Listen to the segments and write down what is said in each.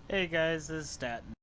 Hey guys, this is Statton.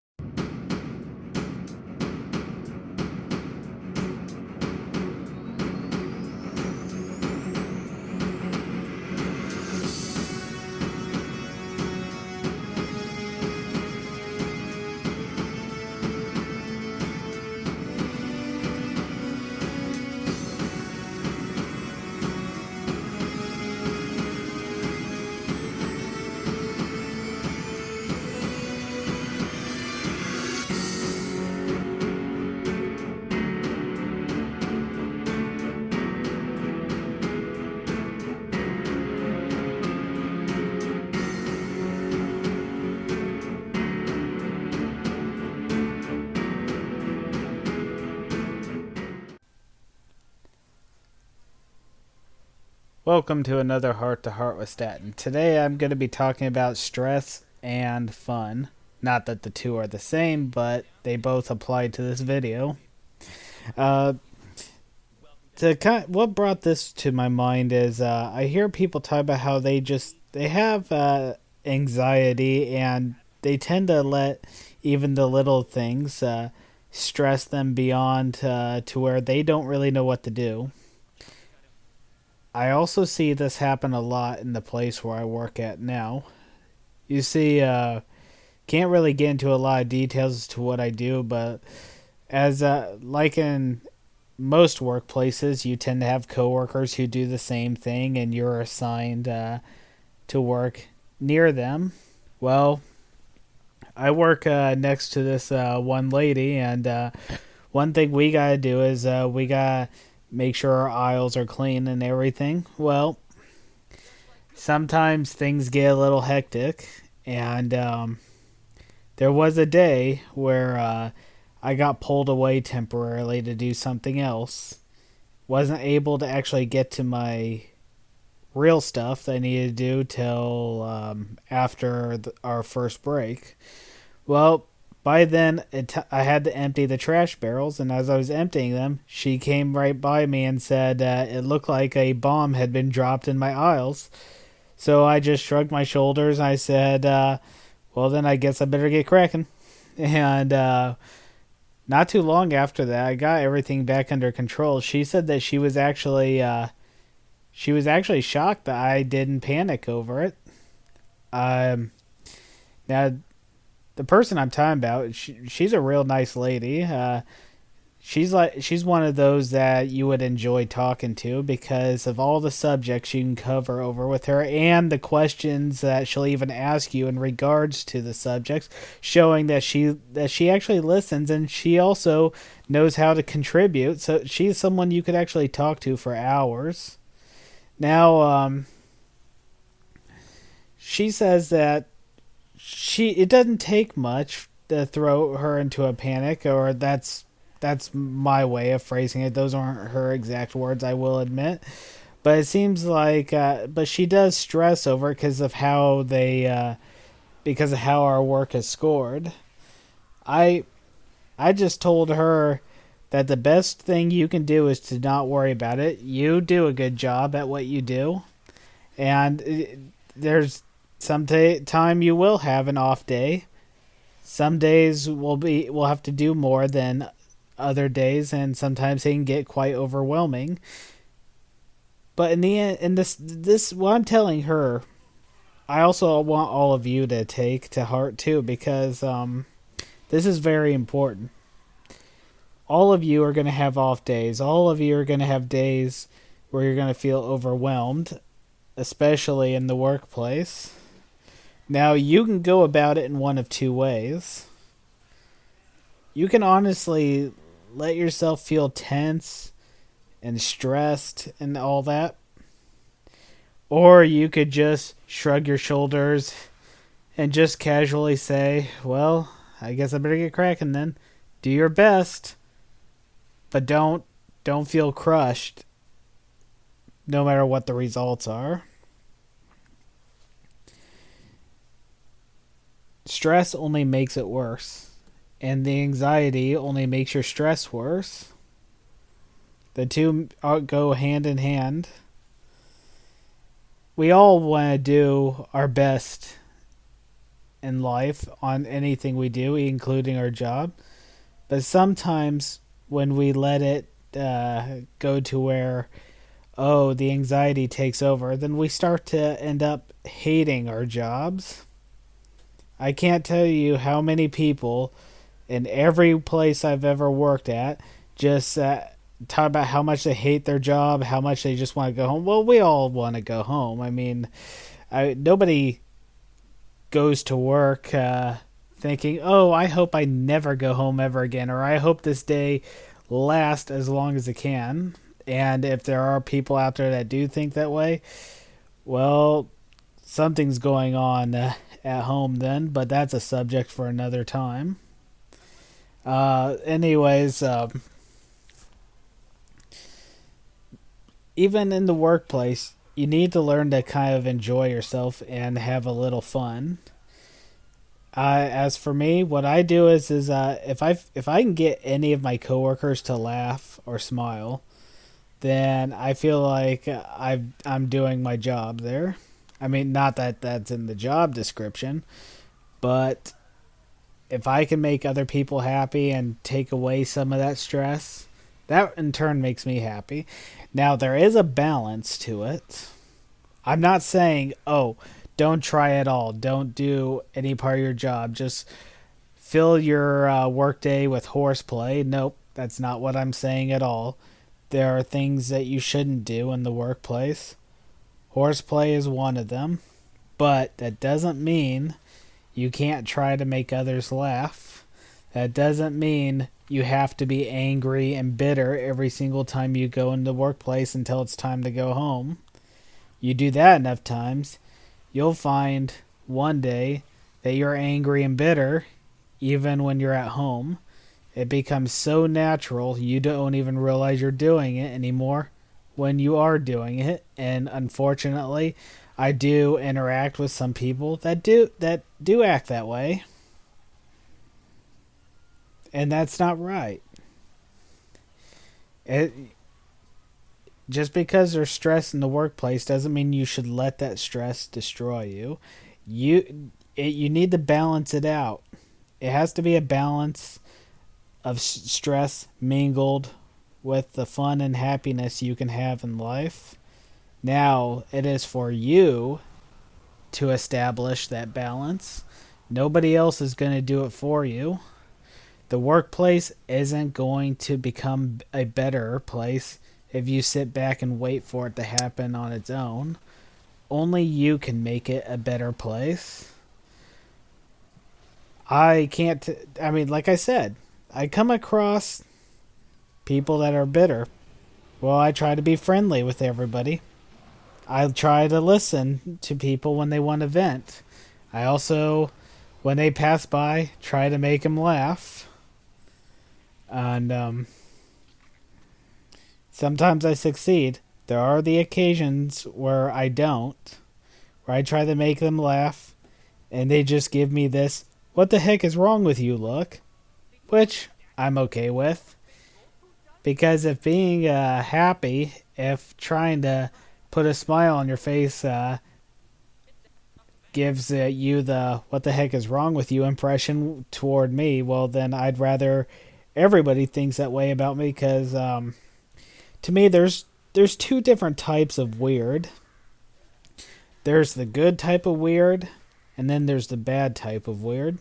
Welcome to another Heart to Heart with Statton. Today I'm going to be talking about stress and fun. Not that the two are the same, but they both apply to this video. Uh, what brought this to my mind is I hear people talk about how they have anxiety and they tend to let even the little things stress them beyond to where they don't really know what to do. I also see this happen a lot in the place where I work at now. You see, can't really get into a lot of details as to what I do, but as like in most workplaces, you tend to have coworkers who do the same thing, and you're assigned to work near them. Well, I work next to this one lady, and one thing we gotta do is we gotta make sure our aisles are clean and everything. Well, sometimes things get a little hectic, and there was a day where I got pulled away temporarily to do something else. Wasn't able to actually get to my real stuff that I needed to do till after our first break. Well, by then I had to empty the trash barrels, and as I was emptying them, she came right by me and said it looked like a bomb had been dropped in my aisles. So I just shrugged my shoulders and I said, well, then I guess I better get cracking. And not too long after that, I got everything back under control. She said that she was actually shocked that I didn't panic over it. Um, Now the person I'm talking about, she's a real nice lady. She's one of those that you would enjoy talking to because of all the subjects you can cover over with her and the questions that she'll even ask you in regards to the subjects, showing that she actually listens and she also knows how to contribute. So she's someone you could actually talk to for hours. Now, she says that she it doesn't take much to throw her into a panic, or that's my way of phrasing it. Those aren't her exact words, I will admit, but it seems like but she does stress over it because of how our work is scored. I i just told her that the best thing you can do is to not worry about it. You do a good job at what you do, and there's some time you will have an off day. Some days will have to do more than other days, and sometimes they can get quite overwhelming. But in the end, in this what I'm telling her, I also want all of you to take to heart too, because this is very important. All of you are going to have off days. All of you are going to have days where you're going to feel overwhelmed, especially in the workplace. Now, you can go about it in one of two ways. You can honestly let yourself feel tense and stressed and all that. Or you could just shrug your shoulders and just casually say, well, I guess I better get cracking then. Do your best, but don't feel crushed no matter what the results are. Stress only makes it worse, and the anxiety only makes your stress worse. The two go hand in hand. We all want to do our best in life on anything we do, including our job. But sometimes when we let it go to where, oh, the anxiety takes over, then we start to end up hating our jobs. I can't tell you how many people in every place I've ever worked at just talk about how much they hate their job, how much they just want to go home. Well, we all want to go home. I mean, nobody goes to work thinking, oh, I hope I never go home ever again, or I hope this day lasts as long as it can. And if there are people out there that do think that way, well, something's going on at home then, but that's a subject for another time. Anyways, even in the workplace, you need to learn to kind of enjoy yourself and have a little fun. As for me, what I do is if I can get any of my coworkers to laugh or smile, then I feel like I'm doing my job there. I mean, not that that's in the job description, but if I can make other people happy and take away some of that stress, that in turn makes me happy. Now, there is a balance to it. I'm not saying, oh, don't try at all. Don't do any part of your job. Just fill your workday with horseplay. Nope, that's not what I'm saying at all. There are things that you shouldn't do in the workplace. Horseplay is one of them. But that doesn't mean you can't try to make others laugh. That doesn't mean you have to be angry and bitter every single time you go into the workplace until it's time to go home. You do that enough times, you'll find one day that you're angry and bitter even when you're at home. It becomes so natural you don't even realize you're doing it anymore when you are doing it. And unfortunately, I do interact with some people that do act that way. And that's not right. It, just because there's stress in the workplace doesn't mean you should let that stress destroy you. You need to balance it out. It has to be a balance of stress mingled with the fun and happiness you can have in life. Now, it is for you to establish that balance. Nobody else is going to do it for you. The workplace isn't going to become a better place if you sit back and wait for it to happen on its own. Only you can make it a better place. Like I said, I come across people that are bitter. Well, I try to be friendly with everybody. I try to listen to people when they want to vent. I also, when they pass by, try to make them laugh. And sometimes I succeed. There are the occasions where I don't, where I try to make them laugh, and they just give me this, "What the heck is wrong with you?" look, which I'm okay with. Because if being happy, if trying to put a smile on your face gives you the "what the heck is wrong with you" impression toward me, well, then I'd rather everybody thinks that way about me, because to me there's two different types of weird. There's the good type of weird, and then there's the bad type of weird.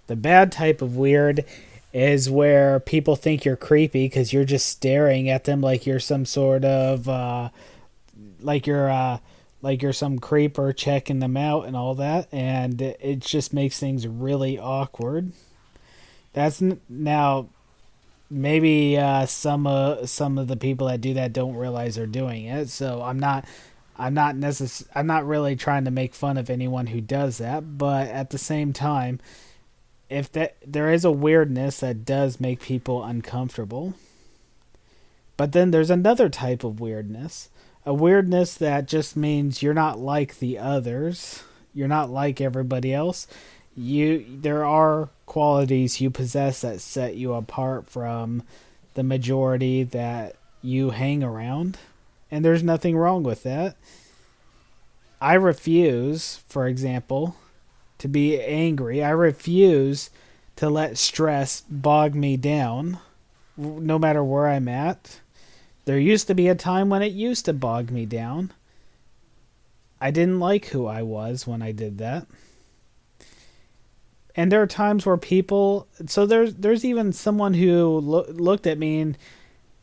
The bad type of weird is where people think you're creepy because you're just staring at them like you're some sort of like you're some creeper checking them out and all that, and it just makes things really awkward. That's now maybe some of the people that do that don't realize they're doing it. So I'm not really trying to make fun of anyone who does that, but at the same time, if there is a weirdness that does make people uncomfortable. But then there's another type of weirdness. A weirdness that just means you're not like the others. You're not like everybody else. There are qualities you possess that set you apart from the majority that you hang around. And there's nothing wrong with that. I refuse, for example, to be angry. I refuse to let stress bog me down, no matter where I'm at. There used to be a time when it used to bog me down. I didn't like who I was when I did that. And there are times where people... So there's even someone who looked at me and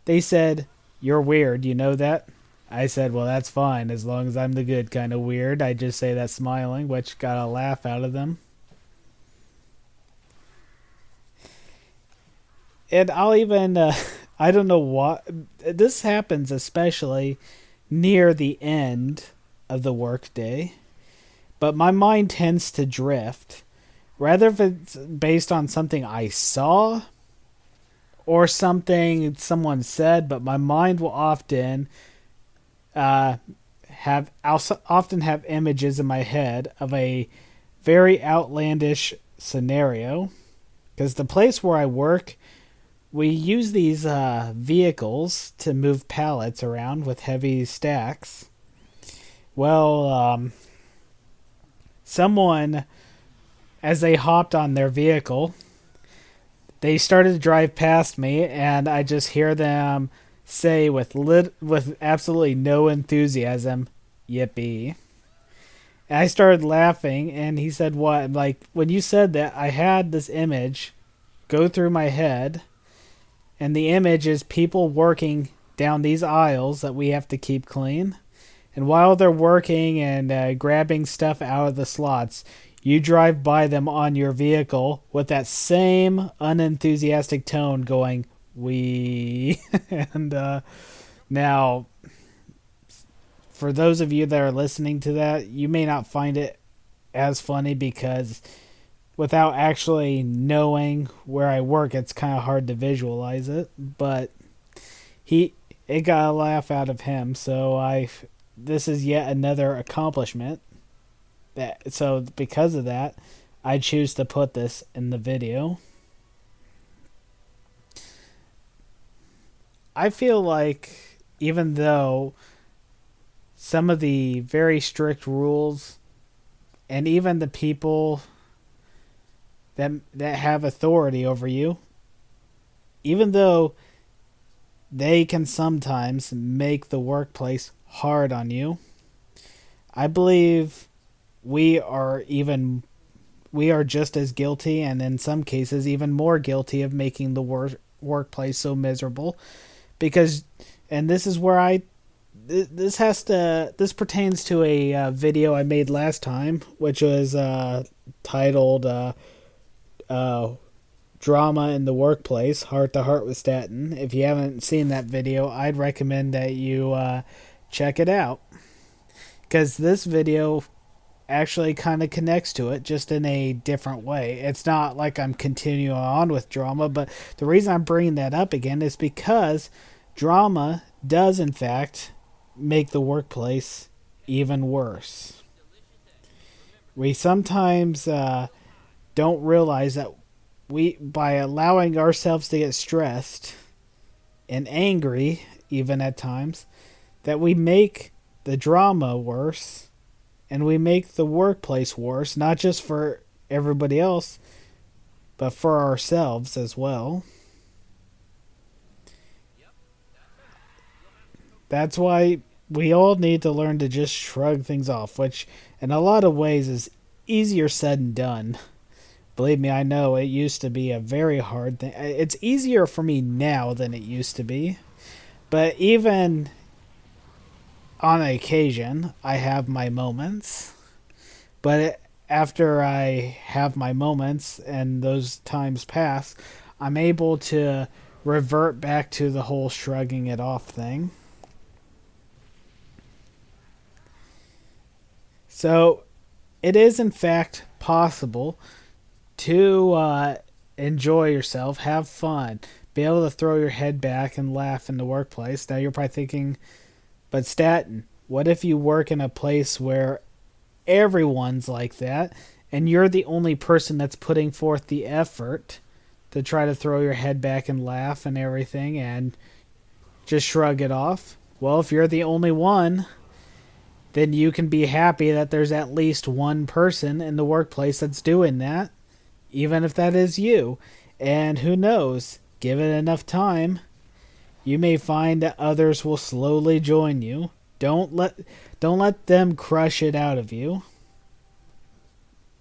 they said, "You're weird, you know that?" I said, "Well, that's fine, as long as I'm the good kind of weird." I just say that smiling, which got a laugh out of them. And I'll even... I don't know what... This happens especially near the end of the workday. But my mind tends to drift. Rather if it's based on something I saw or something someone said, but my mind will often I'll often have images in my head of a very outlandish scenario. Because the place where I work, we use these vehicles to move pallets around with heavy stacks. Well, someone, as they hopped on their vehicle, they started to drive past me, and I just hear them say with absolutely no enthusiasm, "Yippee." And I started laughing, and he said, "What?" Like, when you said that, I had this image go through my head, and the image is people working down these aisles that we have to keep clean. And while they're working and grabbing stuff out of the slots, you drive by them on your vehicle with that same unenthusiastic tone going, "We." And now, for those of you that are listening to that, you may not find it as funny because without actually knowing where I work, it's kind of hard to visualize it. But it got a laugh out of him, so this is yet another accomplishment. So because of that, I choose to put this in the video. I feel like even though some of the very strict rules and even the people that have authority over you, even though they can sometimes make the workplace hard on you, I believe we are just as guilty, and in some cases even more guilty, of making the workplace so miserable. Because, and this is where this pertains to a video I made last time, which was titled "Drama in the Workplace: Heart to Heart with Statton." If you haven't seen that video, I'd recommend that you check it out, because this video actually kind of connects to it, just in a different way. It's not like I'm continuing on with drama, but the reason I'm bringing that up again is because drama does in fact make the workplace even worse. We sometimes don't realize that by allowing ourselves to get stressed and angry, even at times, that we make the drama worse. And we make the workplace worse, not just for everybody else, but for ourselves as well. That's why we all need to learn to just shrug things off, which in a lot of ways is easier said than done. Believe me, I know it used to be a very hard thing. It's easier for me now than it used to be. But even on occasion, I have my moments. But after I have my moments and those times pass, I'm able to revert back to the whole shrugging it off thing. So it is in fact possible to enjoy yourself, have fun, be able to throw your head back and laugh in the workplace. Now you're probably thinking, but Statton, what if you work in a place where everyone's like that and you're the only person that's putting forth the effort to try to throw your head back and laugh and everything and just shrug it off? Well, if you're the only one, then you can be happy that there's at least one person in the workplace that's doing that, even if that is you. And who knows, given enough time, you may find that others will slowly join you. Don't let them crush it out of you.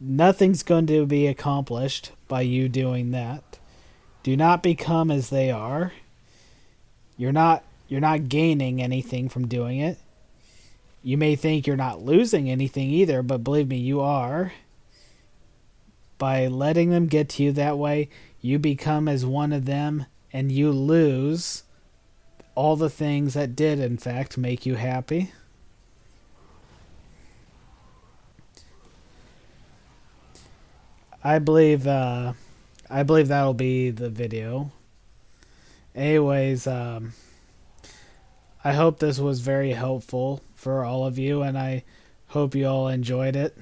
Nothing's going to be accomplished by you doing that. Do not become as they are. You're not gaining anything from doing it. You may think you're not losing anything either, but believe me, you are. By letting them get to you that way, you become as one of them and you lose all the things that did in fact make you happy. I believe that'll be the video. Anyways, I hope this was very helpful for all of you, and I hope you all enjoyed it.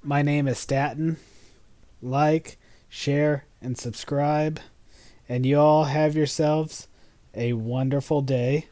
My name is Statton. Like, share, and subscribe. And you all have yourselves a wonderful day.